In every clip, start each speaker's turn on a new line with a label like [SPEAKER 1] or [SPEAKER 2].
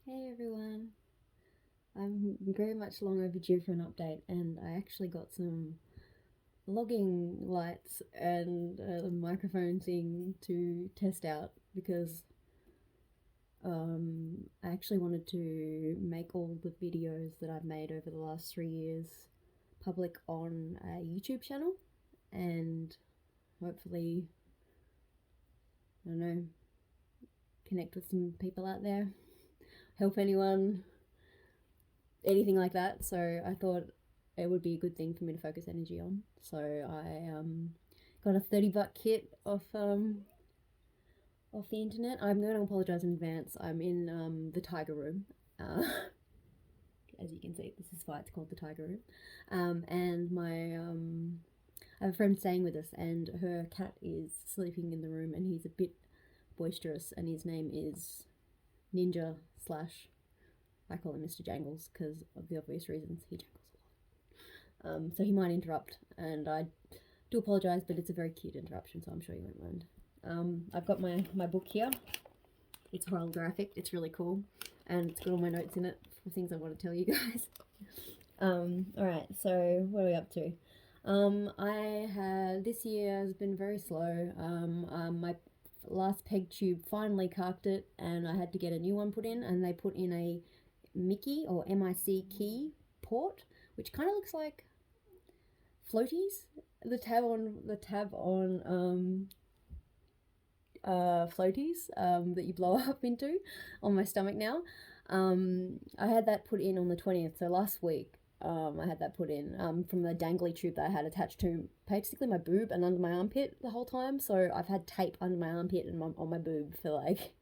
[SPEAKER 1] Hey everyone, I'm very much long overdue for an update, and I actually got some logging lights and a microphone thing to test out because I actually wanted to make all the videos that I've made over the last 3 years public on a YouTube channel and hopefully, I don't know, connect with some people out there, help anyone, anything like that. So I thought it would be a good thing for me to focus energy on. So I got a $30 kit off the internet. I'm going to apologize in advance. I'm in the tiger room. As you can see, this is why it's called the tiger room. And I have a friend staying with us, and her cat is sleeping in the room, and he's a bit boisterous, and his name is Ninja slash I call him Mr. Jangles because of the obvious reasons he jangles a lot. So he might interrupt, and I do apologise, but it's a very cute interruption, so I'm sure you won't mind. I've got my book here. It's holographic. It's really cool, and it's got all my notes in it for things I want to tell you guys. Alright, so what are we up to? I had this year has been very slow. My last peg tube finally carked it, and I had to get a new one put in, and they put in a Mickey or MIC key port, which kind of looks like floaties. The tab on floaties that you blow up into on my stomach now. I had that put in on the 20th, so last week. I had that put in from the dangly tube that I had attached to basically my boob and under my armpit the whole time. So I've had tape under my armpit and on my boob for like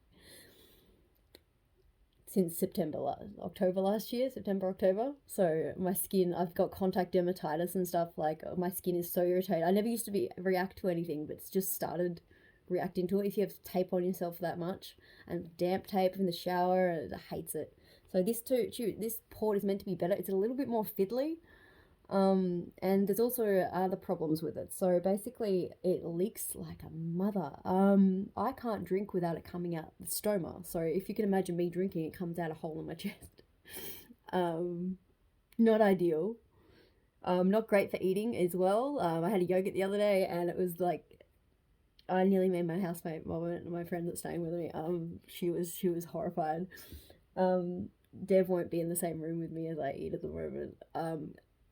[SPEAKER 1] since October last year, October. So my skin, I've got contact dermatitis and stuff. Like my skin is so irritated. I never used to react to anything, but it's just started reacting to it. If you have tape on yourself that much, and damp tape in the shower, it hates it. So this port is meant to be better. It's a little bit more fiddly. And there's also other problems with it. So basically, it leaks like a mother. I can't drink without it coming out the stoma. So if you can imagine me drinking, it comes out a hole in my chest. Not ideal. Not great for eating as well. I had a yogurt the other day, and it was like I nearly made my housemate, my friend that's staying with me. She was horrified. Dev won't be in the same room with me as I eat at the moment.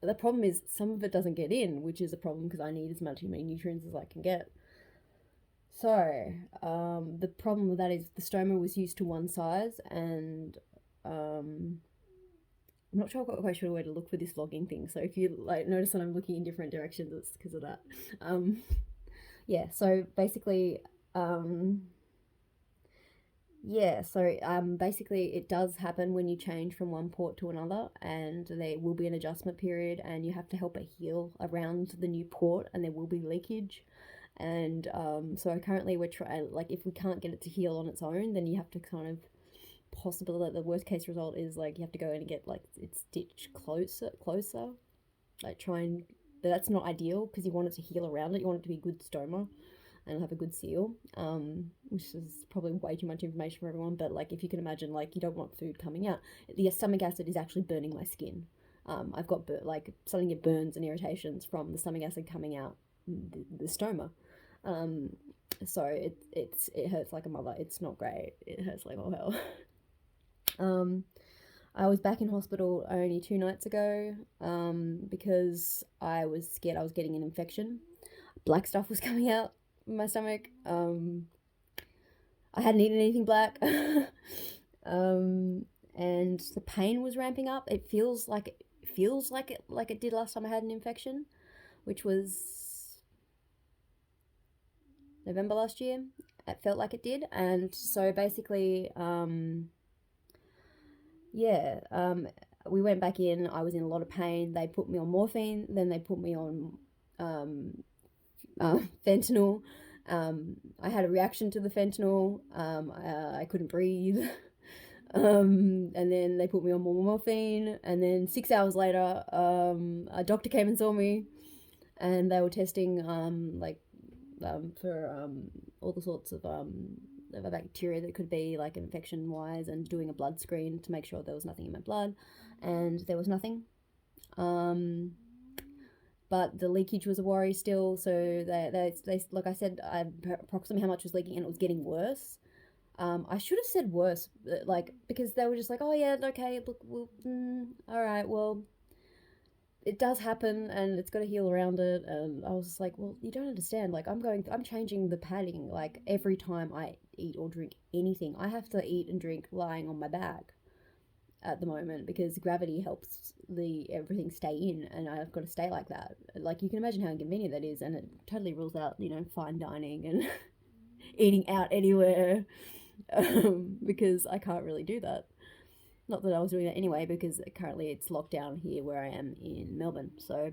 [SPEAKER 1] The problem is some of it doesn't get in, which is a problem because I need as many nutrients as I can get. So the problem with that is the stoma was used to one size, and I'm not sure quite sure where to look for this logging thing. So if you like notice that I'm looking in different directions, it's because of that. Yeah. So basically, basically it does happen when you change from one port to another, and there will be an adjustment period, and you have to help it heal around the new port, and there will be leakage. And so currently we're trying, like, if we can't get it to heal on its own, then you have to kind of possibly, like, the worst case result is like you have to go in and get like it stitched closer, like try and, but that's not ideal because you want it to heal around it. You want it to be a good stoma and have a good seal, which is probably way too much information for everyone, but like if you can imagine, like, you don't want food coming out. The stomach acid is actually burning my skin. I've got like something, it burns and irritations from the stomach acid coming out the stoma. So it hurts like a mother. It's not great. It hurts like all hell. I was back in hospital only 2 nights ago because I was scared I was getting an infection. Black stuff was coming out my stomach. I hadn't eaten anything black. And the pain was ramping up. It feels like it did last time I had an infection, which was November last year. It felt like it did. And so basically, we went back in. I was in a lot of pain. They put me on morphine, then they put me on fentanyl. I had a reaction to the fentanyl. I couldn't breathe. And then they put me on more morphine. And then 6 hours later, a doctor came and saw me, and they were testing for all the sorts of of a bacteria that could be like infection wise, and doing a blood screen to make sure there was nothing in my blood, and there was nothing. But the leakage was a worry still. So they like I said, approximately how much was leaking, and it was getting worse. I should have said worse, like, because they were just like, oh yeah, okay, look, all right, well, it does happen, and it's got to heal around it. And I was just like, well, you don't understand. Like, I'm changing the padding like every time I eat or drink anything. I have to eat and drink lying on my back at the moment because gravity helps everything stay in, and I've got to stay like that. Like, you can imagine how inconvenient that is, and it totally rules out, fine dining and eating out anywhere, because I can't really do that. Not that I was doing that anyway, because currently it's lockdown here where I am in Melbourne. So,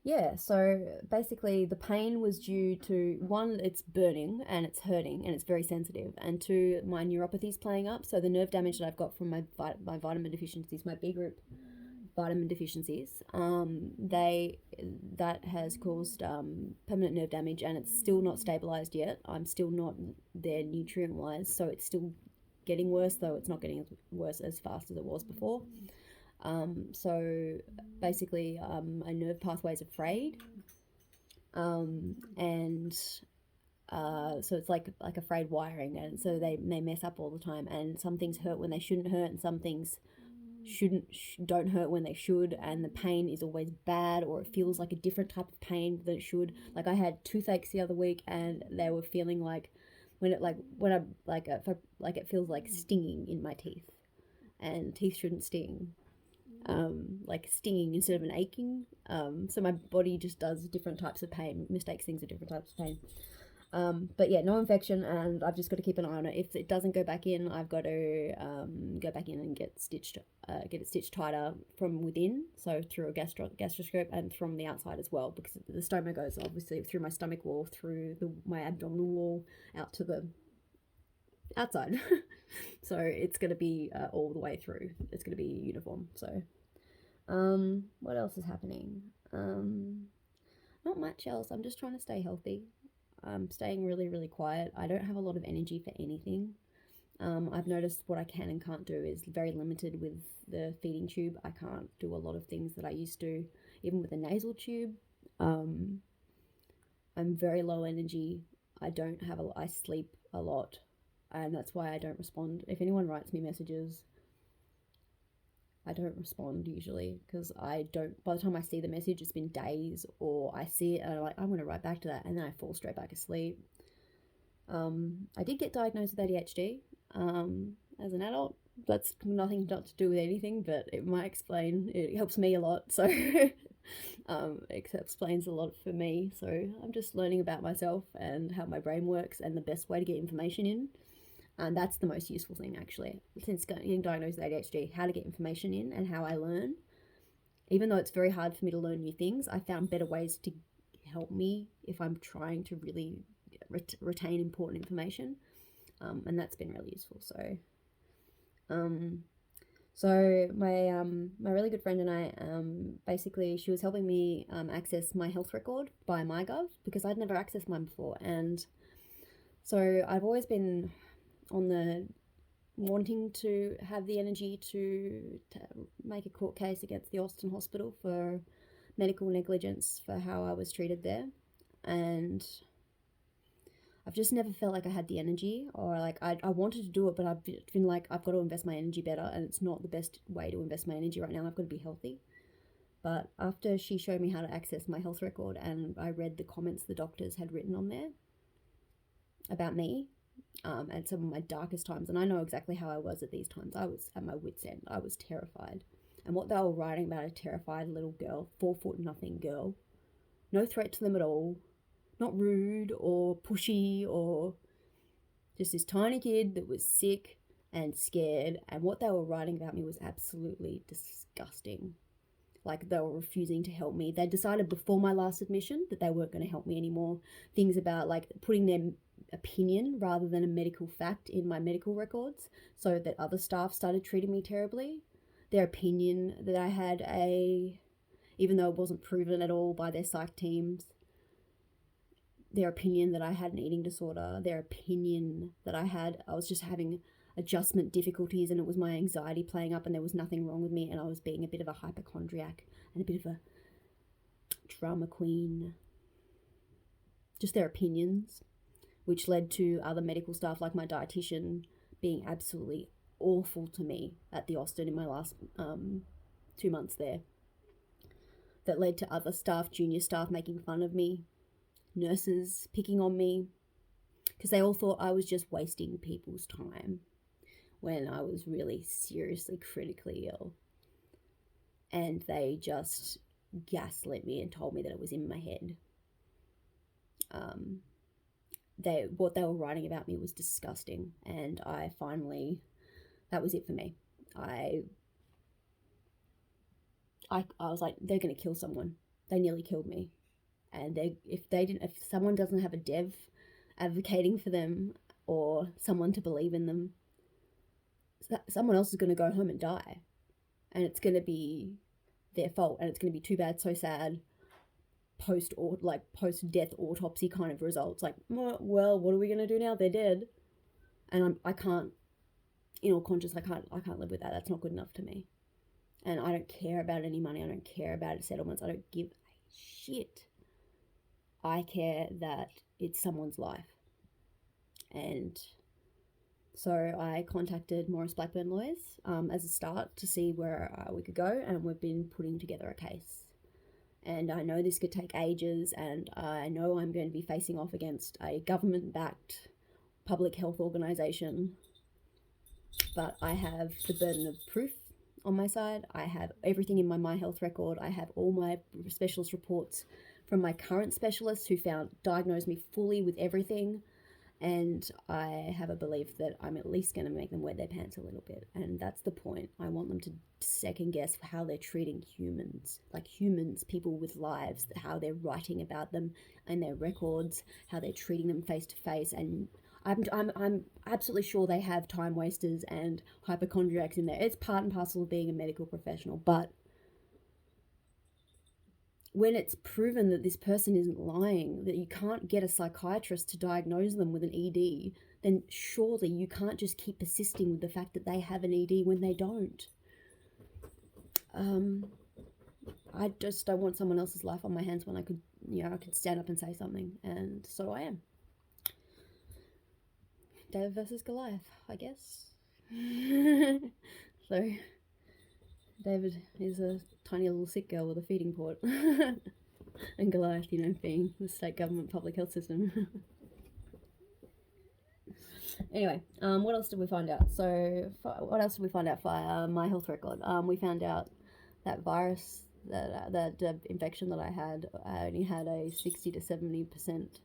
[SPEAKER 1] yeah, so basically the pain was due to, one, it's burning and it's hurting and it's very sensitive, and two, my neuropathy's playing up. So the nerve damage that I've got from my vitamin deficiencies, my B group vitamin deficiencies, that has caused permanent nerve damage, and it's still not stabilized yet. I'm still not there nutrient wise, so it's still getting worse, though it's not getting worse as fast as it was before. So basically, my nerve pathways are frayed, and so it's like a frayed wiring, and so they mess up all the time, and some things hurt when they shouldn't hurt, and some things don't hurt when they should, and the pain is always bad, or it feels like a different type of pain than it should. Like, I had toothaches the other week, and they were feeling like it feels like stinging in my teeth, and teeth shouldn't sting. Like stinging instead of an aching. So my body just does different types of pain, mistakes things are different types of pain. But yeah, no infection, and I've just got to keep an eye on it. If it doesn't go back in, I've got to go back in and get it stitched tighter from within, so through a gastroscope, and from the outside as well, because the stoma goes obviously through my stomach wall, through my abdominal wall, out to the outside. So it's going to be all the way through. It's going to be uniform. So what else is happening? Not much else. I'm just trying to stay healthy. I'm staying really, really quiet. I don't have a lot of energy for anything. I've noticed what I can and can't do is very limited with the feeding tube. I can't do a lot of things that I used to, even with the nasal tube. I'm very low energy. I sleep a lot, and that's why I don't respond. If anyone writes me messages, I don't respond usually, because by the time I see the message, it's been days, or I see it and I'm like, I'm going to write back to that, and then I fall straight back asleep. I did get diagnosed with ADHD as an adult. That's nothing not to do with anything, but it might explain, it helps me a lot, so it explains a lot for me. So I'm just learning about myself and how my brain works and the best way to get information in. And that's the most useful thing, actually, since getting diagnosed with ADHD, how to get information in and how I learn. Even though it's very hard for me to learn new things, I found better ways to help me if I'm trying to really retain important information. And that's been really useful. So my really good friend and I, basically, she was helping me access my health record by MyGov, because I'd never accessed mine before. And so I've always been on the wanting to have the energy to make a court case against the Austin Hospital for medical negligence for how I was treated there. And I've just never felt like I had the energy, or like I wanted to do it, but I've been like, I've got to invest my energy better, and it's not the best way to invest my energy right now. I've got to be healthy. But after she showed me how to access my health record, and I read the comments the doctors had written on there about me, at some of my darkest times, and I know exactly how I was at these times. I was at my wit's end. I was terrified. And what they were writing about, a terrified little girl, 4'0" girl, no threat to them at all, not rude or pushy, or just this tiny kid that was sick and scared. And what they were writing about me was absolutely disgusting. Like, they were refusing to help me. They decided before my last admission that they weren't going to help me anymore. Things about like putting their opinion rather than a medical fact in my medical records, so that other staff started treating me terribly. Their opinion that I had even though it wasn't proven at all by their psych teams, their opinion that I had an eating disorder, their opinion that I was just having adjustment difficulties and it was my anxiety playing up and there was nothing wrong with me and I was being a bit of a hypochondriac and a bit of a drama queen. Just their opinions, which led to other medical staff like my dietitian being absolutely awful to me at the Austin in my last 2 months there. That led to other staff, junior staff, making fun of me, nurses picking on me, because they all thought I was just wasting people's time when I was really seriously critically ill. And they just gaslit me and told me that it was in my head. What they were writing about me was disgusting, and that was it for me. I was like, they're gonna kill someone. They nearly killed me, and if someone doesn't have a dev advocating for them or someone to believe in them, someone else is gonna go home and die, and it's gonna be their fault, and it's gonna be too bad, so sad. Post-death autopsy kind of results. Like, well, what are we gonna do now? They're dead, and I can't. In all conscience, I can't live with that. That's not good enough to me. And I don't care about any money. I don't care about settlements. I don't give a shit. I care that it's someone's life. And so I contacted Morris Blackburn Lawyers as a start to see where we could go, and we've been putting together a case. And I know this could take ages, and I know I'm going to be facing off against a government-backed public health organisation. But I have the burden of proof on my side. I have everything in my health record. I have all my specialist reports from my current specialists who diagnosed me fully with everything. And I have a belief that I'm at least going to make them wet their pants a little bit. And that's the point. I want them to second guess how they're treating humans, like humans, people with lives, how they're writing about them and their records, how they're treating them face to face. And I'm absolutely sure they have time wasters and hypochondriacs in there. It's part and parcel of being a medical professional. But when it's proven that this person isn't lying, that you can't get a psychiatrist to diagnose them with an ED, then surely you can't just keep persisting with the fact that they have an ED when they don't. I just don't want someone else's life on my hands when I could stand up and say something, and so I am. David versus Goliath, I guess. So David is a tiny little sick girl with a feeding port. And Goliath, being the state government public health system. Anyway, what else did we find out? So, what else did we find out via my health record? We found out that virus, that infection that I only had a 60 to 70%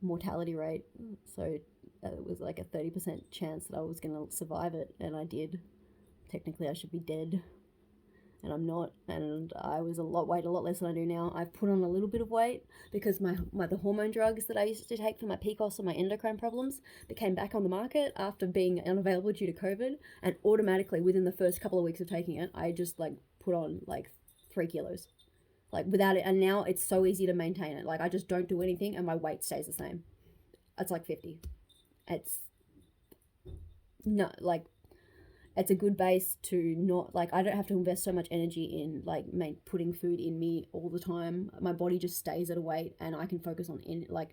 [SPEAKER 1] mortality rate. So, it was like a 30% chance that I was going to survive it, and I did. Technically, I should be dead, and I'm not, and I weighed a lot less than I do now. I've put on a little bit of weight because the hormone drugs that I used to take for my PCOS and my endocrine problems became back on the market after being unavailable due to COVID, and automatically within the first couple of weeks of taking it, I just put on 3 kilos, without it, and now it's so easy to maintain it. I just don't do anything and my weight stays the same. It's 50. It's not it's a good base to not, I don't have to invest so much energy in, putting food in me all the time. My body just stays at a weight, and I can focus on,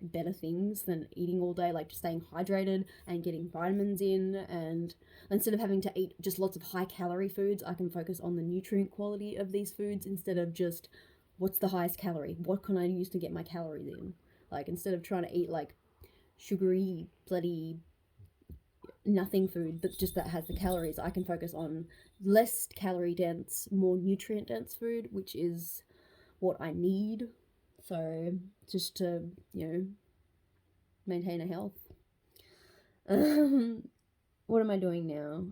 [SPEAKER 1] better things than eating all day, just staying hydrated and getting vitamins in. And instead of having to eat just lots of high-calorie foods, I can focus on the nutrient quality of these foods instead of just, what's the highest calorie? What can I use to get my calories in? Instead of trying to eat, sugary, bloody nothing food, but just that has the calories, I can focus on less calorie dense, more nutrient dense food, which is what I need. So just to, maintain a health. What am I doing now?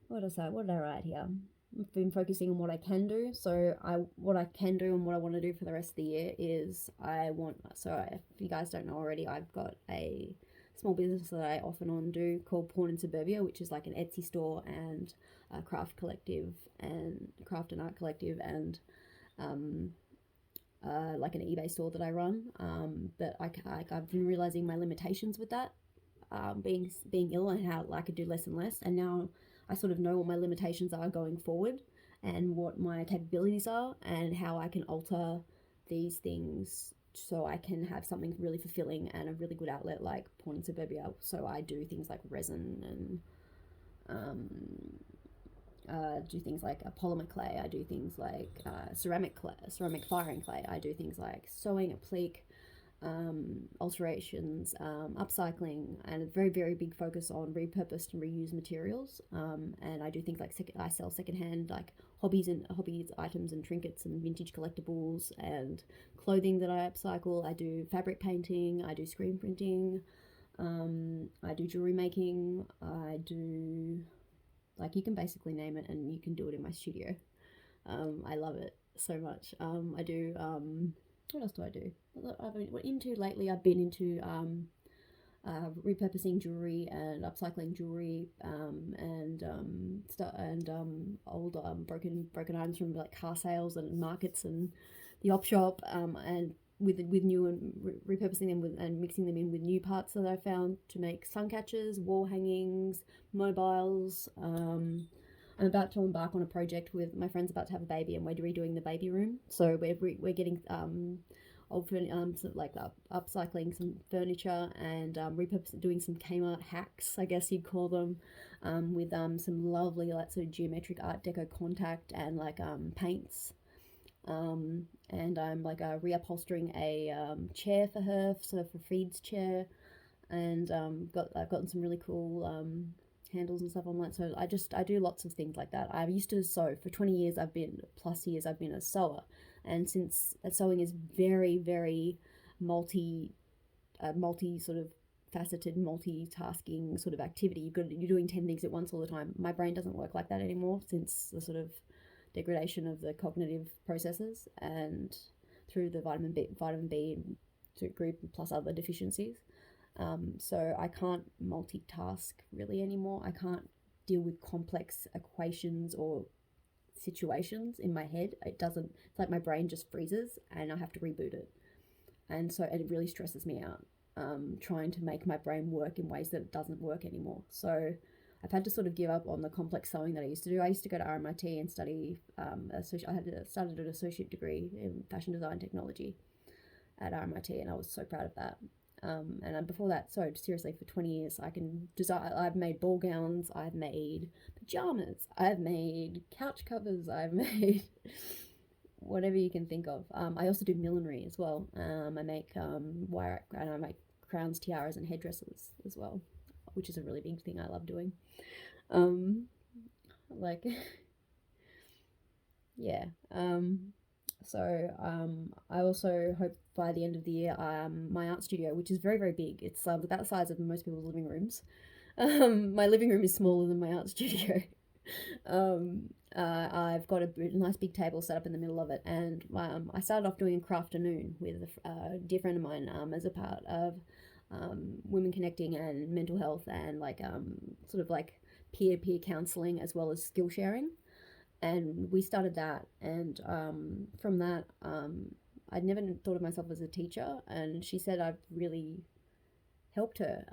[SPEAKER 1] What did I write here? I've been focusing on what I can do. So what I can do and what I want to do for the rest of the year is if you guys don't know already, I've got a small business that I off and on do called Porn in Suburbia, which is an Etsy store and a craft and art collective, and like an eBay store that I run. But I've been realizing my limitations with that, being ill, and how I could do less and less. And now I sort of know what my limitations are going forward, and what my capabilities are, and how I can alter these things so I can have something really fulfilling and a really good outlet like porn and suburbia. So I do things like resin, and do things like a polymer clay. I do things like ceramic clay, ceramic firing clay. I do things like sewing, applique, alterations, upcycling, and a very, very big focus on repurposed and reused materials. And I do things like I sell secondhand like hobbies items and trinkets and vintage collectibles and clothing that I upcycle. I do fabric painting. I do screen printing. I do jewelry making. I do, like, you can basically name it and you can do it in my studio. I love it so much. I do, what else do I do? I've been into repurposing jewelry and upcycling jewelry, and old broken items from like car sales and markets and the op shop, and with new and repurposing them and mixing them in with new parts that I found to make sun catchers, wall hangings, mobiles. I'm about to embark on a project with my friend's about to have a baby, and we're redoing the baby room. So we're getting sort of like upcycling some furniture and repurposing, doing some Kmart hacks, I guess you'd call them, with some lovely like sort of geometric Art Deco contact and like paints. And I'm like reupholstering a chair for her, so for Freed's chair, and I've gotten some really cool handles and stuff online. So I do lots of things like that. I used to sew for 20 years. I've been a sewer, and since sewing is very, very multi sort of faceted, multitasking sort of activity. You're doing 10 things at once all the time. My brain doesn't work like that anymore since the sort of degradation of the cognitive processes and through the vitamin B group plus other deficiencies. So I can't multitask really anymore. I can't deal with complex equations or situations in my head. It's like my brain just freezes and I have to reboot it. And so it really stresses me out, trying to make my brain work in ways that it doesn't work anymore. So I've had to sort of give up on the complex sewing that I used to do. I used to go to RMIT and study, I started an associate degree in fashion design technology at RMIT, and I was so proud of that. And before that, so seriously, for 20 years, I can design. I've made ball gowns, I've made pajamas, I've made couch covers, I've made whatever you can think of. I also do millinery as well. I make I make crowns, tiaras, and headdresses as well, which is a really big thing I love doing. Like, yeah. So I also hope by the end of the year, my art studio, which is very, very big, it's about the size of most people's living rooms. My living room is smaller than my art studio. I've got a nice big table set up in the middle of it, and I started off doing a crafternoon with a dear friend of mine, as a part of women connecting and mental health and like sort of like peer counseling as well as skill sharing. And we started that, and from that, I'd never thought of myself as a teacher, and she said I've really helped her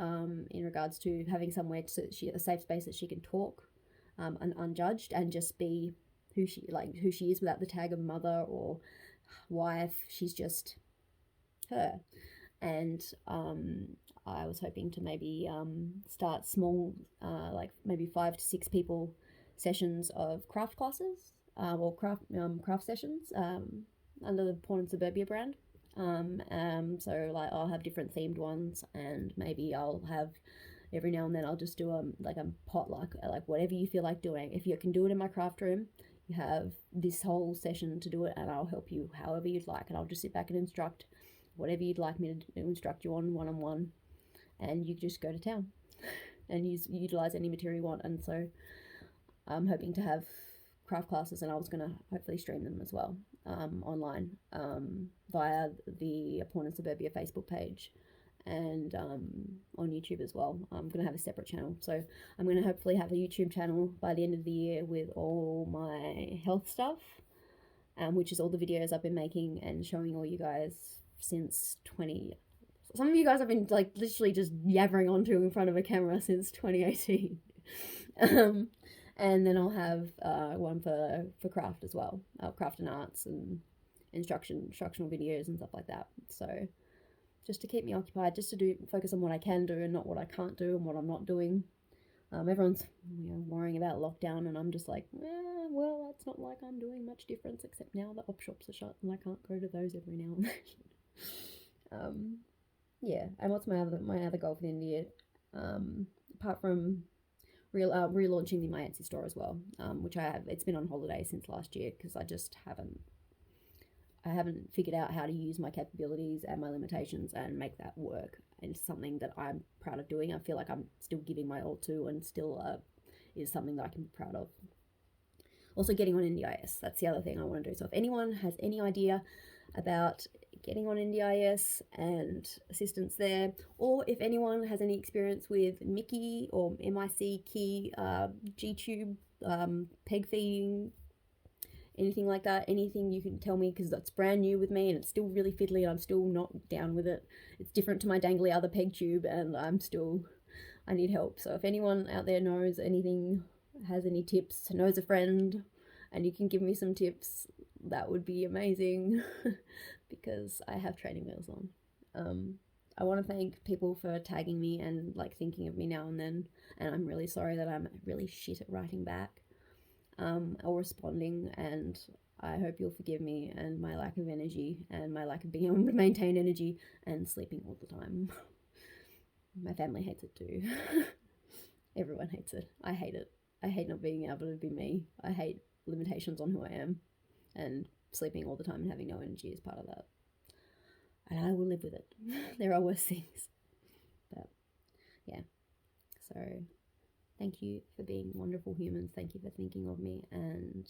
[SPEAKER 1] in regards to having somewhere a safe space that she can talk and unjudged and just be who she is without the tag of mother or wife. She's just her. And I was hoping to maybe start small, like maybe 5 to 6 people sessions of craft classes or craft sessions under the Porn and Suburbia brand. So like I'll have different themed ones, and maybe I'll have every now and then I'll just do a potluck, like whatever you feel like doing. If you can do it in my craft room, you have this whole session to do it, and I'll help you however you'd like, and I'll just sit back and instruct whatever you'd like me to instruct you on one-on-one, and you just go to town and utilize any material you want. And so I'm hoping to have craft classes, and I was going to hopefully stream them as well online via the Porn and Suburbia Facebook page and on YouTube as well. I'm going to have a separate channel. So I'm going to hopefully have a YouTube channel by the end of the year with all my health stuff, which is all the videos I've been making and showing all you guys since 20. Some of you guys have been like literally just yabbering onto in front of a camera since 2018. And then I'll have one for craft as well, craft and arts and instructional videos and stuff like that. So just to keep me occupied, just to focus on what I can do and not what I can't do and what I'm not doing. Everyone's worrying about lockdown, and I'm just like, well, it's not like I'm doing much difference, except now the op shops are shut and I can't go to those every now and then. Yeah, and what's my other goal for the end of the year? Apart from relaunching my Etsy store as well, which I have. It's been on holiday since last year because I just haven't figured out how to use my capabilities and my limitations and make that work. And it's something that I'm proud of doing. I feel like I'm still giving my all to, and still is something that I can be proud of. Also, getting on NDIS. That's the other thing I want to do. So if anyone has any idea about getting on NDIS and assistance there, or if anyone has any experience with Mickey or MIC key, G-tube, peg feeding, anything like that, anything you can tell me, because that's brand new with me and it's still really fiddly and I'm still not down with it. It's different to my dangly other peg tube and I need help. So if anyone out there knows anything, has any tips, knows a friend, and you can give me some tips, that would be amazing because I have training wheels on. I want to thank people for tagging me and like thinking of me now and then, and I'm really sorry that I'm really shit at writing back or responding, and I hope you'll forgive me and my lack of energy and my lack of being able to maintain energy and sleeping all the time. My family hates it too. Everyone hates it. I hate it. I hate not being able to be me. I hate limitations on who I am, and sleeping all the time and having no energy is part of that. And I will live with it. There are worse things. But yeah. So thank you for being wonderful humans. Thank you for thinking of me, and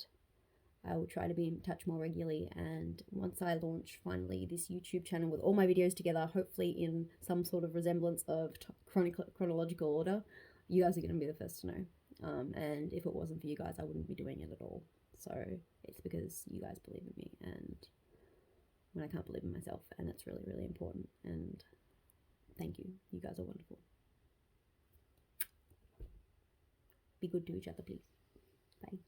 [SPEAKER 1] I will try to be in touch more regularly. And once I launch finally this YouTube channel with all my videos together, hopefully in some sort of resemblance of chronological order, you guys are going to be the first to know. And if it wasn't for you guys, I wouldn't be doing it at all. So it's because you guys believe in me, and when I can't believe in myself, and it's really, really important. And thank you. You guys are wonderful. Be good to each other, please. Bye.